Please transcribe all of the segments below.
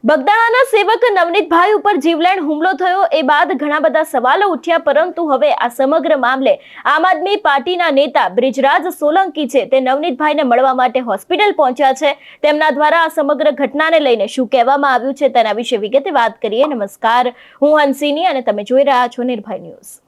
બગદાણાના સેવક નવનીતભાઈ ઉપર જીવલેણ હુમલો થયો એ બાદ ઘણા બધા સવાલો ઉઠ્યા, પરંતુ હવે આ સમગ્ર મામલે આમ આદમી પાર્ટીના નેતા બ્રિજરાજ સોલંકી છે તે નવનીતભાઈને મળવા માટે હોસ્પિટલ પહોંચ્યા છે। તેમના દ્વારા આ સમગ્ર ઘટનાને લઈને શું કહેવામાં આવ્યું છે તેના વિશે વિગતે વાત કરીએ। નમસ્કાર, હું હંસિની અને તમે જોઈ રહ્યા છો નિર્ભય ન્યૂઝ।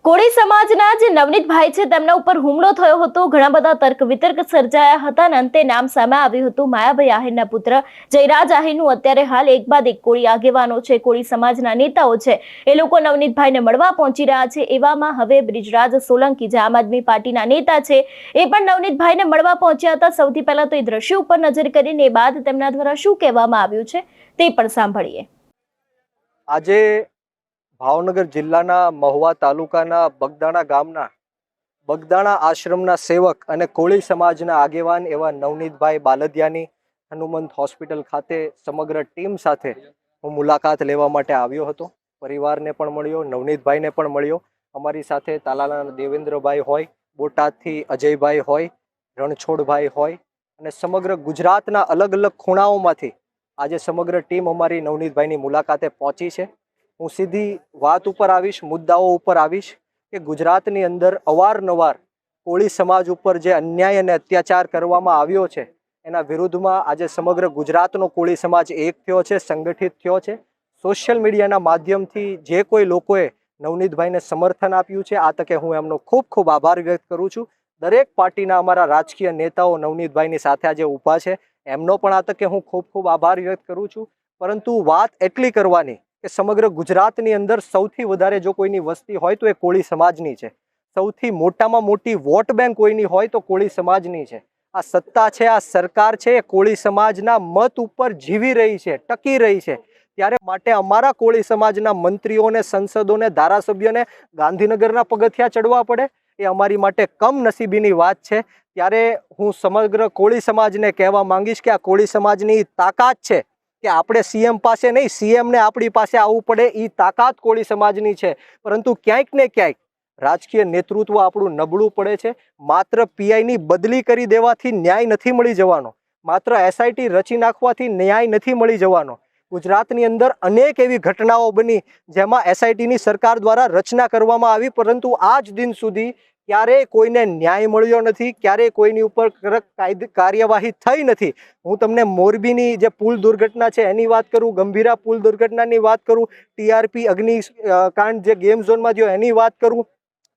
કોળી સમાજના જે નવનીતભાઈ છે તેમના ઉપર હુમલો થયો હતો। ઘણા બધા તર્ક વિતર્ક સર્જાયા હતા અને અંતે નામ સામે આવ્યું હતું માયાભાઈ આહિરના પુત્ર જયરાજ આહિરનું। અત્યારે હાલ એક બાદ એક કોળી આગેવાનો છે, કોળી સમાજના નેતાઓ છે, એ લોકો નવનીતભાઈને મળવા પહોંચી રહ્યા છે। એવામાં હવે બ્રિજરાજ સોલંકી જે આમ આદમી પાર્ટીના નેતા છે એ પણ નવનીતભાઈને મળવા પહોંચ્યા હતા। સૌથી પહેલા તો એ દ્રશ્ય ઉપર નજર કરીને એ બાદ તેમના દ્વારા શું કહેવામાં આવ્યું છે તે પણ સાંભળીએ। આજે ભાવનગર જિલ્લાના મહુવા તાલુકાના બગદાણા ગામના બગદાણા આશ્રમના સેવક અને કોળી સમાજના આગેવાન એવા નવનીતભાઈ બાલદિયાની હનુમંત હોસ્પિટલ ખાતે સમગ્ર ટીમ સાથે હું મુલાકાત લેવા માટે આવ્યો હતો। પરિવારને પણ મળ્યો, નવનીતભાઈને પણ મળ્યો। અમારી સાથે તાલાલાના દેવેન્દ્રભાઈ હોય, બોટાદથી અજયભાઈ હોય, રણછોડભાઈ હોય અને સમગ્ર ગુજરાતના અલગ અલગ ખૂણાઓમાંથી આજે સમગ્ર ટીમ અમારી નવનીતભાઈની મુલાકાતે પહોંચી છે। હું સીધી વાત ઉપર આવીશ, મુદ્દાઓ ઉપર આવીશ કે ગુજરાતની અંદર અવારનવાર કોળી સમાજ ઉપર જે અન્યાય અને અત્યાચાર કરવામાં આવ્યો છે એના વિરુદ્ધમાં આજે સમગ્ર ગુજરાતનો કોળી સમાજ એક થયો છે, સંગઠિત થયો છે। સોશિયલ મીડિયાના માધ્યમથી જે કોઈ લોકોએ નવનીતભાઈને સમર્થન આપ્યું છે આ તકે હું એમનો ખૂબ ખૂબ આભાર વ્યક્ત કરું છું। દરેક પાર્ટીના અમારા રાજકીય નેતાઓ નવનીતભાઈની સાથે આજે ઊભા છે, એમનો પણ આ તકે હું ખૂબ ખૂબ આભાર વ્યક્ત કરું છું। પરંતુ વાત એટલી કરવાની કે સમગ્ર ગુજરાતની અંદર સૌથી વધારે જો કોઈની વસ્તી હોય તો એ કોળી સમાજની છે। સૌથી મોટામાં મોટી વોટ બેંક કોઈની હોય તો કોળી સમાજની છે। આ સત્તા છે, આ સરકાર છે એ કોળી સમાજના મત ઉપર જીવી રહી છે, ટકી રહી છે। ત્યારે માટે અમારા કોળી સમાજના મંત્રીઓને, સંસદોને, ધારાસભ્યોને ગાંધીનગરના પગથિયા ચડવા પડે એ અમારી માટે કમનસીબીની વાત છે। ત્યારે હું સમગ્ર કોળી સમાજને કહેવા માંગીશ કે આ કોળી સમાજની તાકાત છે કે આપણે સીએમ પાસે નહીં, સીએમને આપણી પાસે આવવું પડે એ તાકાત કોળી સમાજની છે। પરંતુ ક્યાંક ને ક્યાંક રાજકીય નેતૃત્વ આપણું નબળું પડે છે। માત્ર પીઆઈની બદલી કરી દેવાથી ન્યાય નથી મળી જવાનો, માત્ર એસઆઈટી રચી નાખવાથી ન્યાય નથી મળી જવાનો। ગુજરાતની અંદર અનેક એવી ઘટનાઓ બની જેમાં એસઆઈટીની સરકાર દ્વારા રચના કરવામાં આવી, પરંતુ આજ દિન સુધી ક્યારેય કોઈને ન્યાય મળ્યો નથી, ક્યારેય કોઈની ઉપર કાર્યવાહી થઈ નથી। હું તમને મોરબીની જે પુલ દુર્ઘટના છે એની વાત કરું, ગંભીરા પુલ દુર્ઘટનાની વાત કરું, ટીઆરપી અગ્નિકાંડ જે ગેમ ઝોનમાં થયો એની વાત કરું,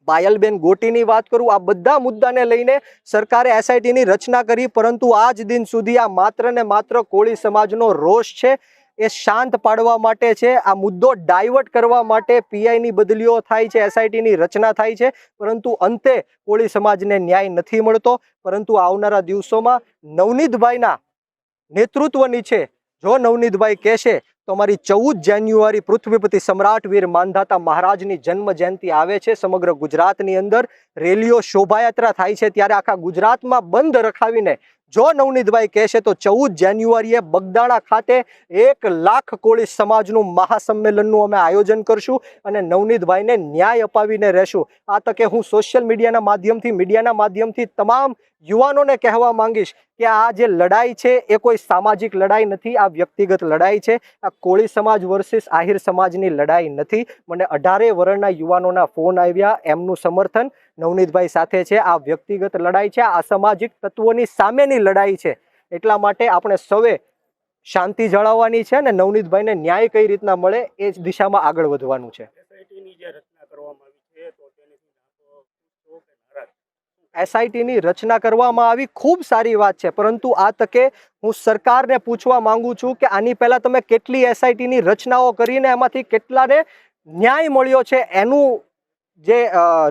પાયલબેન ગોટીની વાત કરું, આ બધા મુદ્દાને લઈને સરકારે એસઆઈટીની રચના કરી, પરંતુ આજ દિન સુધી આ માત્ર ને માત્ર કોળી સમાજનો રોષ છે એ શાંત પાડવા માટે છે। આ મુદ્દો ડાયવર્ટ કરવા માટે પીઆઈની બદલીઓ થાય છે, એસઆઈટીની રચના થાય છે, પરંતુ અંતે કોળી સમાજને ન્યાય નથી મળતો। પરંતુ આવનારા દિવસોમાં નવનીતભાઈના નેતૃત્વ નીચે જો નવનીતભાઈ કહેશે તો અમારી 14 જાન્યુઆરી પૃથ્વીપતિ સમ્રાટ વીર માંધાતા મહારાજની જન્મ જયંતિ આવે છે। સમગ્ર ગુજરાતની અંદર રેલીઓ, શોભાયાત્રા થાય છે, ત્યારે આખા ગુજરાતમાં બંધ રખાવીને જો નવનીતભાઈ કહેશે તો 14 જાન્યુઆરીએ બગદાણા ખાતે 1 લાખ કોળી સમાજનું મહાસંમેલનનું અમે આયોજન કરશું અને નવનીતભાઈને ન્યાય અપાવીને રહેશું। આ તકે હું સોશિયલ મીડિયાના માધ્યમથી તમામ યુવાનોને કહેવા માંગીશ કે આ જે લડાઈ છે એ કોઈ સામાજિક લડાઈ નથી, આ વ્યક્તિગત લડાઈ છે। આ કોળી સમાજ વર્સિસ આહિર સમાજની લડાઈ નથી। મને 18 વર્ષના યુવાનોના ફોન આવ્યા, એમનું સમર્થન નવનીતભાઈ સાથે છે। આ વ્યક્તિગત લડાઈ છે, આ અસામાજિક તત્વોની સામેની લડાઈ છે। એટલા માટે આપણે સૌએ શાંતિ જાળવવાની છે અને નવનીતભાઈને ન્યાય કઈ રીતના મળે એ જ દિશામાં આગળ વધવાનું છે। એસઆઈટીની રચના કરવામાં આવી, ખૂબ સારી વાત છે, પરંતુ આ તકે હું સરકારને પૂછવા માંગુ છું કે આની પહેલા તમે કેટલી એસઆઈટીની રચનાઓ કરીને એમાંથી કેટલાને ન્યાય મળ્યો છે એનું જે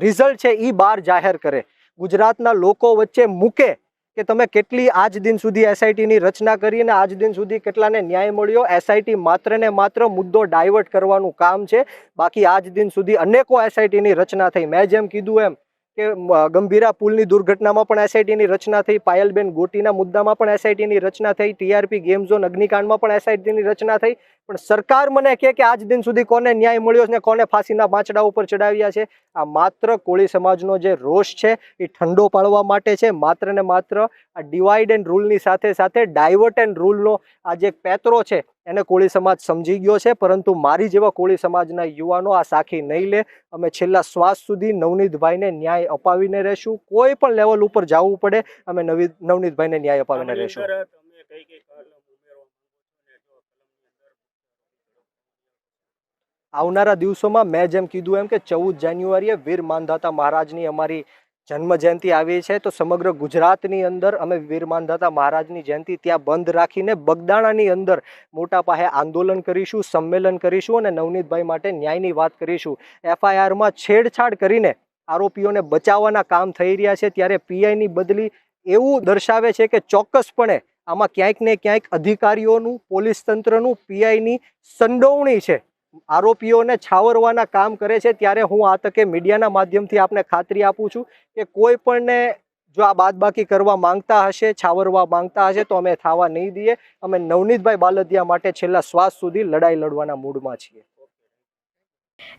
રિઝલ્ટ છે એ બહાર જાહેર કરે, ગુજરાતના લોકો વચ્ચે મૂકે કે તમે કેટલી આજ દિન સુધી એસઆઈટીની રચના કરીને આજ દિન સુધી કેટલાને ન્યાય મળ્યો। એસઆઈટી માત્ર ને માત્ર મુદ્દો ડાયવર્ટ કરવાનું કામ છે, બાકી આજ દિન સુધી અનેકો એસઆઈટીની રચના થઈ। મેં જેમ કીધું એમ કે ગંભીરા પુલની દુર્ઘટનામાં પણ એસઆઈટીની રચના થઈ, પાયલબેન ગોટીના મુદ્દામાં પણ એસઆઈટીની રચના થઈ, ટીઆરપી ગેમ ઝોન અગ્નિકાંડમાં પણ એસઆઈટીની રચના થઈ. પણ સરકાર મને કહે કે આજ દિન સુધી કોને ન્યાય મળ્યો છે ને કોને ફાંસીના પાંચડા ઉપર ચડાવ્યા છે. આ માત્ર કોળી સમાજનો જે રોષ છે એ ઠંડો પાડવા માટે છે. માત્ર ને માત્ર આ ડિવાઈડ એન્ડ રૂલની સાથે સાથે ડાયવર્ટ એન્ડ રૂલનો આ જે પેતરો છે એને કોળી સમાજ સમજી ગયો છે. પરંતુ મારી જેવા કોળી સમાજના યુવાનો આ સાખી નહીં લે. અમે છેલ્લા શ્વાસ સુધી નવનીતભાઈને ન્યાય અપાવીને રહેશું. કોઈ પણ લેવલ ઉપર જવું પડે અમે નવનીતભાઈને ન્યાય અપાવીને રહેશું. આવનારા દિવસોમાં મેં જેમ કીધું એમ કે 14 જાન્યુઆરીએ વીર માંધાતા મહારાજની અમારી જન્મ જયંતિ આવી છે. તો સમગ્ર ગુજરાતની અંદર અમે વીર માંધાતા મહારાજની જયંતિ ત્યાં બંધ રાખીને બગદાણાની અંદર મોટા પાયે આંદોલન કરીશું, સંમેલન કરીશું અને નવનીતભાઈ માટે ન્યાયની વાત કરીશું. એફઆઈઆરમાં છેડછાડ કરીને આરોપીઓને બચાવવાના કામ થઈ રહ્યા છે ત્યારે પીઆઈની બદલી એવું દર્શાવે છે કે ચોક્કસપણે આમાં ક્યાંક ને ક્યાંક અધિકારીઓનું, પોલીસ તંત્રનું, પીઆઈની સંડોવણી છે. આરોપીઓને છાવરવાના કામ કરે છે. ત્યારે હું આ તકે મીડિયાના માધ્યમથી આપને ખાતરી આપું છું કે કોઈ પણને જો આ બાદબાકી કરવા માંગતા હશે, છાવરવા માંગતા હશે તો અમે થવા નહીં દઈએ. અમે નવનીતભાઈ બાલદિયા માટે છેલ્લા શ્વાસ સુધી લડાઈ લડવાના મૂડમાં છીએ.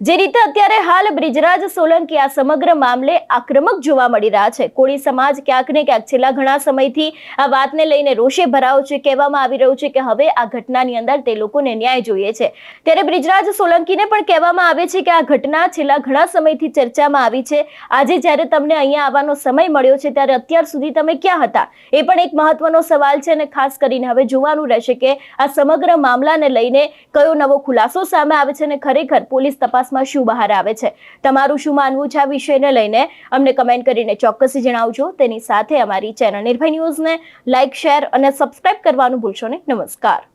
જે રીતે અત્યારે હાલ બ્રિજરાજ સોલંકી આ સમગ્ર મામલે આક્રમક જોવા મળી રહ્યા છે. કોળી સમાજ ક્યાંક ને ક્યાંક છેલ્લા ઘણા સમયથી આ વાતને લઈને રોષે ભરાયો છે. કહેવામાં આવી રહ્યું છે કે હવે આ ઘટનાની અંદર તે લોકોને ન્યાય જોઈએ છે. ત્યારે બ્રિજરાજ સોલંકીને પણ કહેવામાં આવે છે કે આ ઘટના છેલ્લા ઘણા સમયથી ચર્ચામાં આવી છે. આજે જ્યારે તમને અહીંયા આવવાનો સમય મળ્યો છે ત્યારે અત્યાર સુધી તમે ક્યાં હતા એ પણ એક મહત્વનો સવાલ છે. અને ખાસ કરીને હવે જોવાનું રહેશે કે આ સમગ્ર મામલાને લઈને કયો નવો ખુલાસો સામે આવે છે અને ખરેખર પોલીસ તપાસમાં શું બહાર આવે છે. તમારું શું માનવું છે આ વિષયને લઈને અમને કમેન્ટ કરીને ચોક્કસ જણાવજો. તેની સાથે અમારી ચેનલ નિર્ભય ન્યૂઝને લાઇક, શેર અને સબસ્ક્રાઇબ કરવાનું ભૂલશો નહીં. નમસ્કાર.